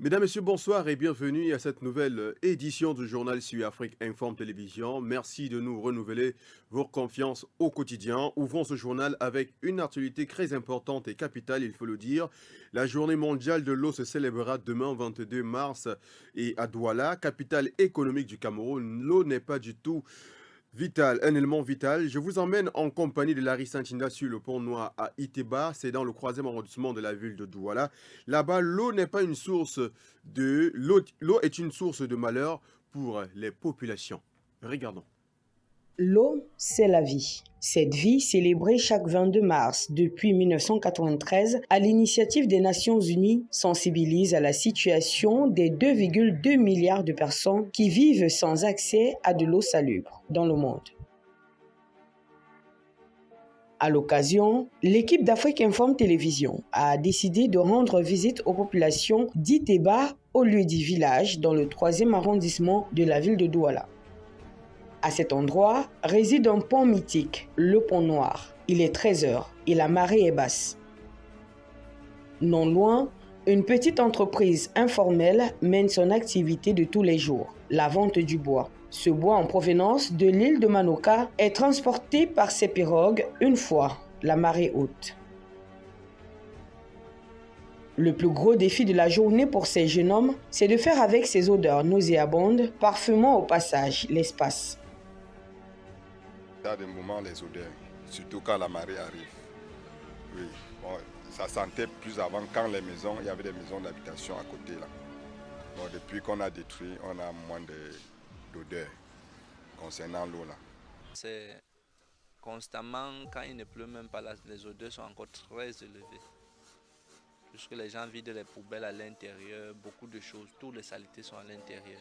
Mesdames, Messieurs, bonsoir et bienvenue à cette nouvelle édition du journal sur Afrique Informe Télévision. Merci de nous renouveler votre confiance au quotidien. Ouvrons ce journal avec une actualité très importante et capitale, il faut le dire. La journée mondiale de l'eau se célébrera demain 22 mars et à Douala, capitale économique du Cameroun. L'eau n'est pas du tout vital, un élément vital. Je vous emmène en compagnie de Larry Santinda sur le pont Noir à Iteba. C'est dans le 3e arrondissement de la ville de Douala. Là-bas, l'eau n'est pas une source de... L'eau est une source de malheur pour les populations. Regardons. L'eau, c'est la vie. Cette vie, célébrée chaque 22 mars depuis 1993 à l'initiative des Nations Unies, sensibilise à la situation des 2,2 milliards de personnes qui vivent sans accès à de l'eau salubre dans le monde. À l'occasion, l'équipe d'Afrique Informe Télévision a décidé de rendre visite aux populations d'Iteba au lieu du village dans le 3e arrondissement de la ville de Douala. À cet endroit réside un pont mythique, le pont Noir. Il est 13h et la marée est basse. Non loin, une petite entreprise informelle mène son activité de tous les jours, la vente du bois. Ce bois en provenance de l'île de Manoka est transporté par ces pirogues une fois la marée haute. Le plus gros défi de la journée pour ces jeunes hommes, c'est de faire avec ces odeurs nauséabondes, parfumant au passage l'espace. Il y a des moments, les odeurs, surtout quand la marée arrive. Oui, bon, ça sentait plus avant quand il y avait des maisons d'habitation à côté là. Bon, depuis qu'on a détruit, on a moins d'odeurs concernant l'eau là. C'est constamment, quand il ne pleut même pas, les odeurs sont encore très élevées. Puisque les gens vident les poubelles à l'intérieur, beaucoup de choses, toutes les saletés sont à l'intérieur.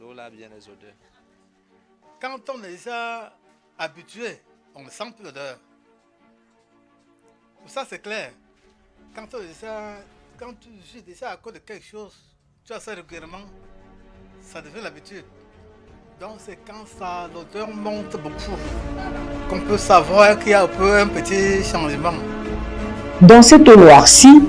L'eau là a bien les odeurs. Quand on est déjà habitué, on ne sent plus l'odeur. Ça c'est clair. Quand tu es déjà à cause de quelque chose, tu as ça régulièrement, ça devient l'habitude. Donc c'est quand l'odeur monte beaucoup qu'on peut savoir qu'il y a un petit changement. Dans cette eau noircie,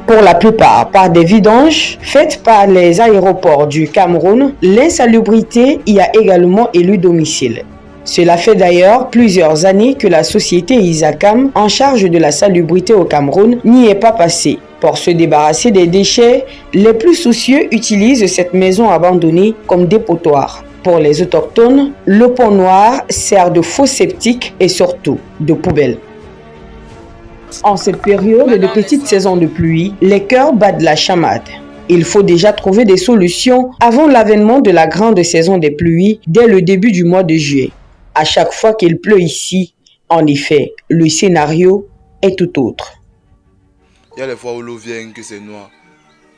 pour la plupart par des vidanges faites par les aéroports du Cameroun, l'insalubrité y a également élu domicile. Cela fait d'ailleurs plusieurs années que la société Isacam, en charge de la salubrité au Cameroun, n'y est pas passée. Pour se débarrasser des déchets, les plus soucieux utilisent cette maison abandonnée comme dépotoir. Pour les autochtones, le pont Noir sert de fosse septique et surtout de poubelle. En cette période de petite saison de pluie, les cœurs battent la chamade. Il faut déjà trouver des solutions avant l'avènement de la grande saison des pluies dès le début du mois de juillet. À chaque fois qu'il pleut ici, en effet, le scénario est tout autre. Il y a des fois où l'eau vient que c'est noir.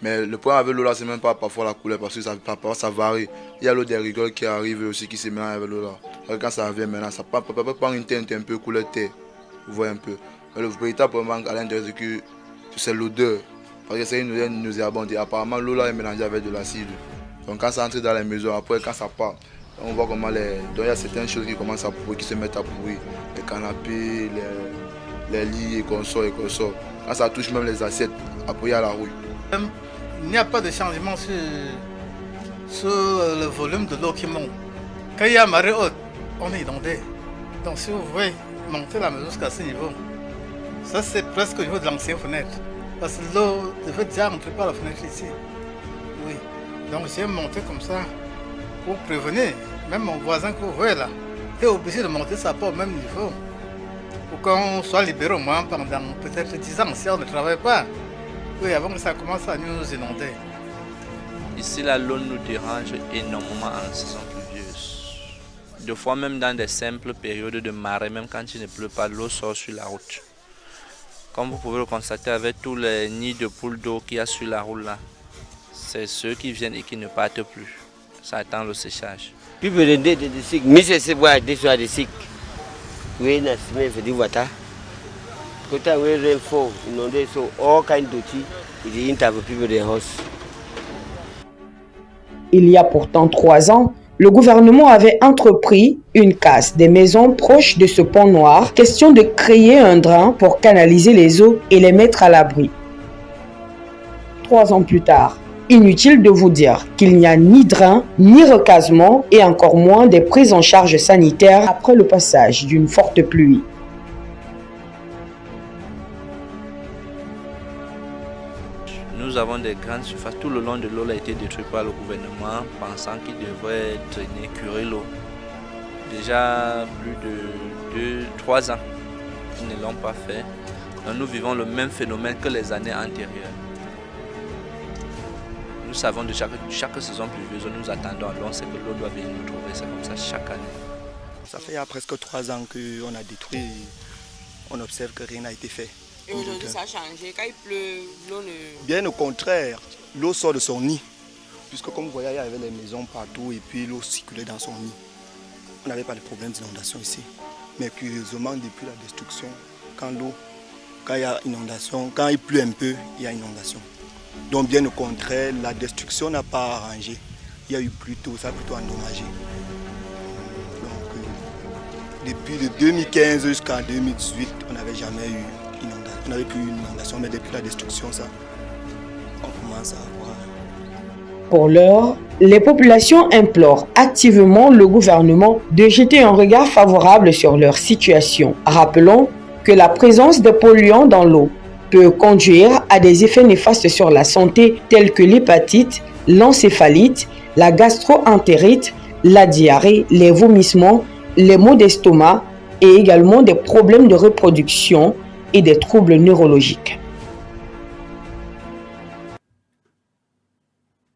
Mais le problème avec l'eau là, c'est même pas parfois la couleur parce que parfois ça varie. Il y a l'eau des rigoles qui arrive aussi qui se mélange avec l'eau là. Quand ça vient maintenant, ça peut prendre une teinte un peu couleur terre. Vous voyez un peu. Mais le véritable problème à l'intérieur, c'est l'odeur. Parce que c'est une odeur nauséabonde. Apparemment, l'eau là est mélangée avec de l'acide. Donc quand ça entre dans les maisons, après quand ça part, on voit comment donc il y a certaines choses qui commencent à pourrir, qui se mettent à pourrir. Les canapés, les lits et consorts. Quand ça touche même les assiettes, après il y a la rouille. Il n'y a pas de changement sur le volume de l'eau qui monte. Quand il y a marée haute, on est inondé. Donc si vous voulez monter la maison jusqu'à ce niveau, ça c'est presque au niveau de l'ancienne fenêtre. Parce que l'eau devait déjà rentrer par la fenêtre ici. Oui. Donc j'ai monté comme ça pour prévenir. Même mon voisin que vous voyez là, est obligé de monter sa porte au même niveau. Pour qu'on soit libéré au moins pendant peut-être 10 ans si on ne travaille pas. Oui, avant que ça commence à nous inonder. Ici, l'eau nous dérange énormément en saison pluvieuse. Deux fois, même dans des simples périodes de marée, même quand il ne pleut pas, l'eau sort sur la route. Comme vous pouvez le constater avec tous les nids de poules d'eau qu'il y a sur la route là, c'est ceux qui viennent et qui ne partent plus. Ça attend le séchage. Puis vous avez des cycles, mais c'est voir des soirs des cycles. Oui, mais vous dites voilà. Quand il y a un rainfall, inondé, so all kind d'outils, il y a des hosts. Il y a pourtant 3 ans, le gouvernement avait entrepris une casse des maisons proches de ce pont Noir, question de créer un drain pour canaliser les eaux et les mettre à l'abri. 3 ans plus tard. Inutile de vous dire qu'il n'y a ni drain, ni recasement et encore moins des prises en charge sanitaires après le passage d'une forte pluie. Nous avons des grandes surfaces. Tout le long de l'eau a été détruit par le gouvernement, pensant qu'il devrait drainer, curer l'eau. Déjà plus de 3 ans qu'ils ne l'ont pas fait. Donc nous vivons le même phénomène que les années antérieures. Nous savons de chaque saison pluvieuse, nous attendons, on sait que l'eau doit venir nous trouver, c'est comme ça chaque année. Ça fait il y a presque 3 ans qu'on a détruit, on observe que rien n'a été fait. Et aujourd'hui ça a changé, quand il pleut, l'eau ne... Bien au contraire, l'eau sort de son nid, puisque comme vous voyez, il y avait les maisons partout et puis l'eau circulait dans son nid. On n'avait pas de problème d'inondation ici. Mais curieusement, depuis la destruction, quand il y a inondation, quand il pleut un peu, il y a inondation. Donc bien au contraire, la destruction n'a pas arrangé. Il y a eu ça a plutôt endommagé. Donc depuis de 2015 jusqu'à 2018, on n'avait jamais eu inondation. On n'avait plus eu inondation, mais depuis la destruction, ça, on commence à avoir. Pour l'heure, les populations implorent activement le gouvernement de jeter un regard favorable sur leur situation. Rappelons que la présence de polluants dans l'eau peut conduire à des effets néfastes sur la santé tels que l'hépatite, l'encéphalite, la gastro-entérite, la diarrhée, les vomissements, les maux d'estomac et également des problèmes de reproduction et des troubles neurologiques.